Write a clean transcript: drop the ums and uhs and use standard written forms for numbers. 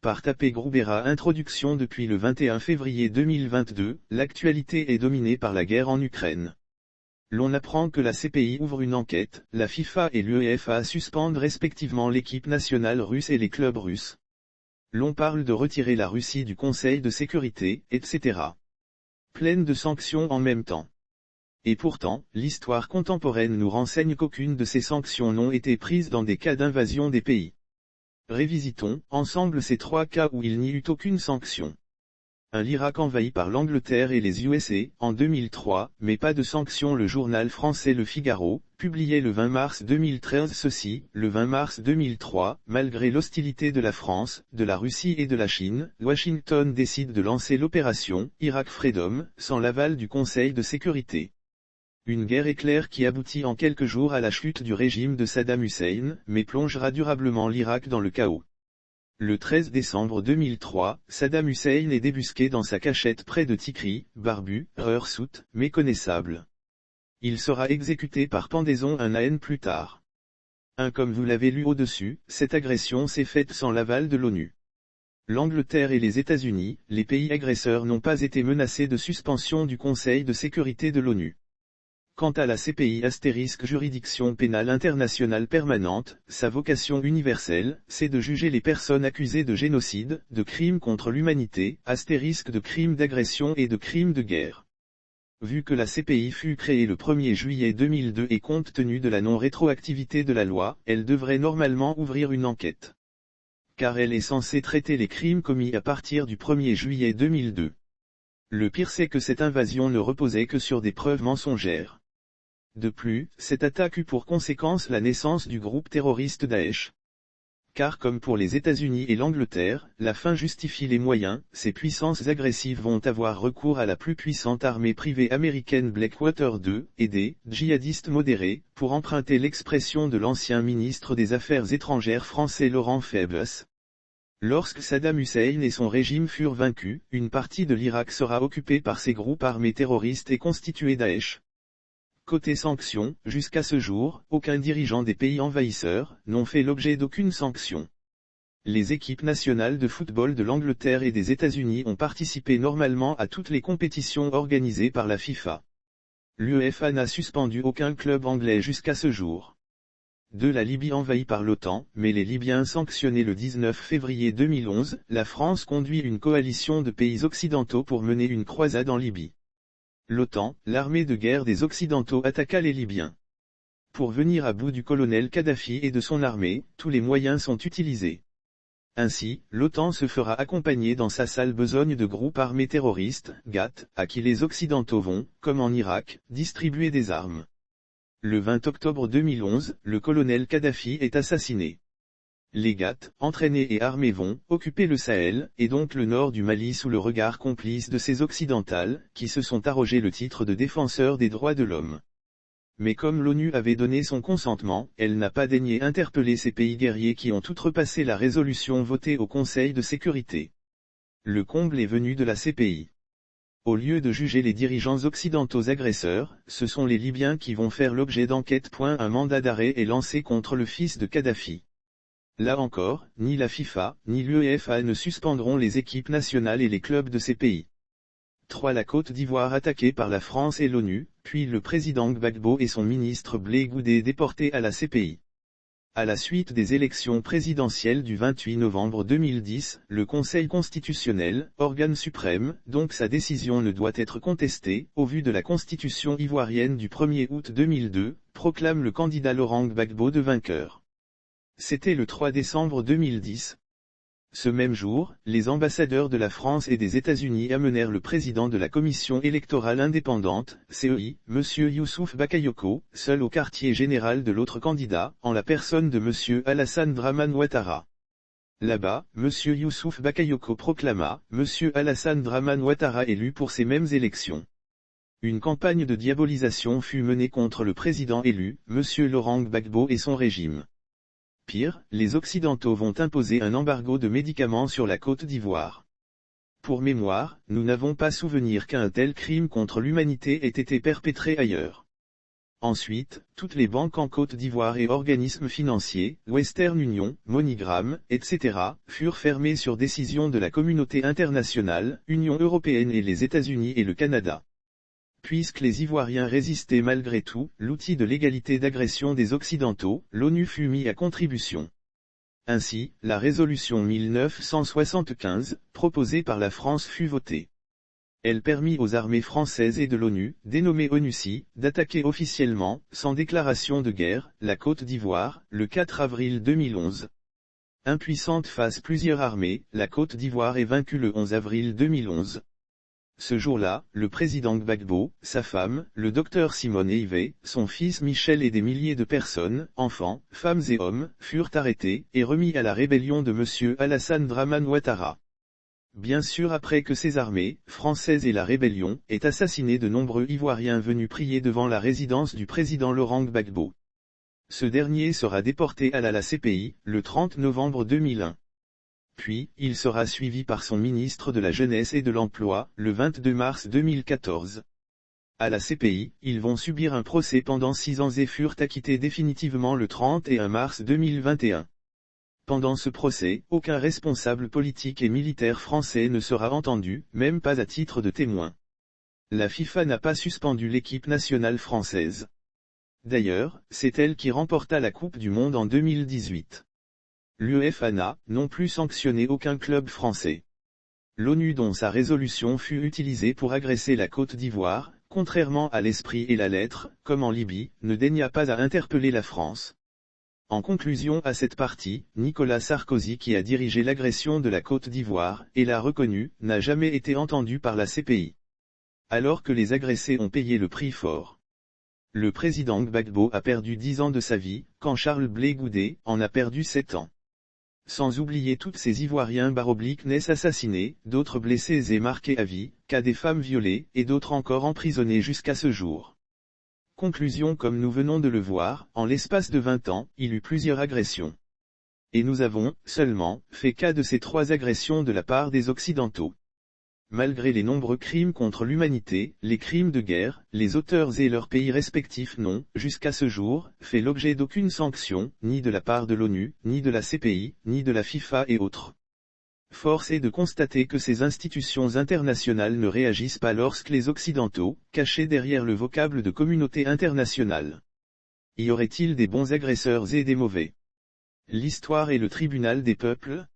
par Tapé Groubera. Introduction. Depuis le 21 février 2022, l'actualité est dominée par la guerre en Ukraine. L'on apprend que la CPI ouvre une enquête, la FIFA et l'UEFA suspendent respectivement l'équipe nationale russe et les clubs russes. L'on parle de retirer la Russie du Conseil de sécurité, etc. Pleine de sanctions en même temps. Et pourtant, l'histoire contemporaine nous renseigne qu'aucune de ces sanctions n'ont été prises dans des cas d'invasion des pays. Révisitons ensemble ces trois cas où il n'y eut aucune sanction. L'Irak envahi par l'Angleterre et les USA, en 2003, mais pas de sanctions. Le journal français Le Figaro, publié le 20 mars 2013. Ceci, le 20 mars 2003, malgré l'hostilité de la France, de la Russie et de la Chine, Washington décide de lancer l'opération Iraq Freedom, sans l'aval du Conseil de sécurité. Une guerre éclair qui aboutit en quelques jours à la chute du régime de Saddam Hussein, mais plongera durablement l'Irak dans le chaos. Le 13 décembre 2003, Saddam Hussein est débusqué dans sa cachette près de Tikrit, barbu, hirsute, méconnaissable. Il sera exécuté par pendaison un an plus tard. Comme vous l'avez lu au-dessus, cette agression s'est faite sans l'aval de l'ONU. L'Angleterre et les États-Unis, les pays agresseurs, n'ont pas été menacés de suspension du Conseil de sécurité de l'ONU. Quant à la CPI juridiction pénale internationale permanente, sa vocation universelle, c'est de juger les personnes accusées de génocide, de crimes contre l'humanité, de crimes d'agression et de crimes de guerre. Vu que la CPI fut créée le 1er juillet 2002 et compte tenu de la non-rétroactivité de la loi, elle devrait normalement ouvrir une enquête. Car elle est censée traiter les crimes commis à partir du 1er juillet 2002. Le pire, c'est que cette invasion ne reposait que sur des preuves mensongères. De plus, cette attaque eut pour conséquence la naissance du groupe terroriste Daesh. Car comme pour les États-Unis et l'Angleterre, la fin justifie les moyens. Ces puissances agressives vont avoir recours à la plus puissante armée privée américaine Blackwater 2, et des « djihadistes modérés », pour emprunter l'expression de l'ancien ministre des Affaires étrangères français Laurent Fabius. Lorsque Saddam Hussein et son régime furent vaincus, une partie de l'Irak sera occupée par ces groupes armés terroristes et constitués Daesh. Côté sanctions, jusqu'à ce jour, aucun dirigeant des pays envahisseurs n'ont fait l'objet d'aucune sanction. Les équipes nationales de football de l'Angleterre et des États-Unis ont participé normalement à toutes les compétitions organisées par la FIFA. L'UEFA n'a suspendu aucun club anglais jusqu'à ce jour. La Libye envahie par l'OTAN, mais les Libyens sanctionnés le 19 février 2011, la France conduit une coalition de pays occidentaux pour mener une croisade en Libye. L'OTAN, l'armée de guerre des Occidentaux, attaqua les Libyens. Pour venir à bout du colonel Kadhafi et de son armée, tous les moyens sont utilisés. Ainsi, l'OTAN se fera accompagner dans sa sale besogne de groupes armés terroristes, GAT, à qui les Occidentaux vont, comme en Irak, distribuer des armes. Le 20 octobre 2011, le colonel Kadhafi est assassiné. Les GAT, entraînés et armés, vont occuper le Sahel, et donc le nord du Mali, sous le regard complice de ces occidentales, qui se sont arrogés le titre de défenseurs des droits de l'homme. Mais comme l'ONU avait donné son consentement, elle n'a pas daigné interpeller ces pays guerriers qui ont outrepassé la résolution votée au Conseil de sécurité. Le comble est venu de la CPI. Au lieu de juger les dirigeants occidentaux agresseurs, ce sont les Libyens qui vont faire l'objet d'enquêtes. Un mandat d'arrêt est lancé contre le fils de Kadhafi. Là encore, ni la FIFA, ni l'UEFA ne suspendront les équipes nationales et les clubs de ces pays. La Côte d'Ivoire attaquée par la France et l'ONU, puis le président Gbagbo et son ministre Blé Goudé déportés à la CPI. À la suite des élections présidentielles du 28 novembre 2010, le Conseil constitutionnel, organe suprême, donc sa décision ne doit être contestée, au vu de la constitution ivoirienne du 1er août 2002, proclame le candidat Laurent Gbagbo de vainqueur. C'était le 3 décembre 2010. Ce même jour, les ambassadeurs de la France et des États-Unis amenèrent le président de la Commission électorale indépendante, CEI, M. Youssouf Bakayoko, seul au quartier général de l'autre candidat, en la personne de M. Alassane Dramane Ouattara. Là-bas, M. Youssouf Bakayoko proclama « M. Alassane Dramane Ouattara élu pour ces mêmes élections ». Une campagne de diabolisation fut menée contre le président élu, M. Laurent Gbagbo et son régime. Pire, les Occidentaux vont imposer un embargo de médicaments sur la Côte d'Ivoire. Pour mémoire, nous n'avons pas souvenir qu'un tel crime contre l'humanité ait été perpétré ailleurs. Ensuite, toutes les banques en Côte d'Ivoire et organismes financiers, Western Union, MoneyGram, etc., furent fermés sur décision de la communauté internationale, Union européenne et les États-Unis et le Canada. Puisque les Ivoiriens résistaient malgré tout, l'outil de l'égalité d'agression des Occidentaux, l'ONU fut mis à contribution. Ainsi, la résolution 1975, proposée par la France fut votée. Elle permit aux armées françaises et de l'ONU, dénommée ONUCI, d'attaquer officiellement, sans déclaration de guerre, la Côte d'Ivoire, le 4 avril 2011. Impuissante face plusieurs armées, la Côte d'Ivoire est vaincue le 11 avril 2011. Ce jour-là, le président Gbagbo, sa femme, le docteur Simone Veil, son fils Michel et des milliers de personnes, enfants, femmes et hommes, furent arrêtés, et remis à la rébellion de M. Alassane Dramane Ouattara. Bien sûr après que ces armées, françaises et la rébellion, aient assassiné de nombreux Ivoiriens venus prier devant la résidence du président Laurent Gbagbo. Ce dernier sera déporté à la CPI, le 30 novembre 2001. Puis, il sera suivi par son ministre de la Jeunesse et de l'Emploi, le 22 mars 2014. À la CPI, ils vont subir un procès pendant 6 ans et furent acquittés définitivement le 31 mars 2021. Pendant ce procès, aucun responsable politique et militaire français ne sera entendu, même pas à titre de témoin. La FIFA n'a pas suspendu l'équipe nationale française. D'ailleurs, c'est elle qui remporta la Coupe du Monde en 2018. L'UEFA n'a non plus sanctionné aucun club français. L'ONU dont sa résolution fut utilisée pour agresser la Côte d'Ivoire, contrairement à l'esprit et la lettre, comme en Libye, ne daigna pas à interpeller la France. En conclusion à cette partie, Nicolas Sarkozy qui a dirigé l'agression de la Côte d'Ivoire, et l'a reconnu, n'a jamais été entendu par la CPI. Alors que les agressés ont payé le prix fort. Le président Gbagbo a perdu 10 ans de sa vie, quand Charles Blé Goudé en a perdu 7 ans. Sans oublier toutes ces Ivoiriens /nés assassinés, d'autres blessés et marqués à vie, qu'à des femmes violées, et d'autres encore emprisonnés jusqu'à ce jour. Conclusion comme nous venons de le voir, en l'espace de 20 ans, il eut plusieurs agressions. Et nous avons, seulement, fait cas de ces 3 agressions de la part des Occidentaux. Malgré les nombreux crimes contre l'humanité, les crimes de guerre, les auteurs et leurs pays respectifs n'ont, jusqu'à ce jour, fait l'objet d'aucune sanction, ni de la part de l'ONU, ni de la CPI, ni de la FIFA et autres. Force est de constater que ces institutions internationales ne réagissent pas lorsque les Occidentaux, cachés derrière le vocable de communauté internationale. Y aurait-il des bons agresseurs et des mauvais? L'histoire est le tribunal des peuples,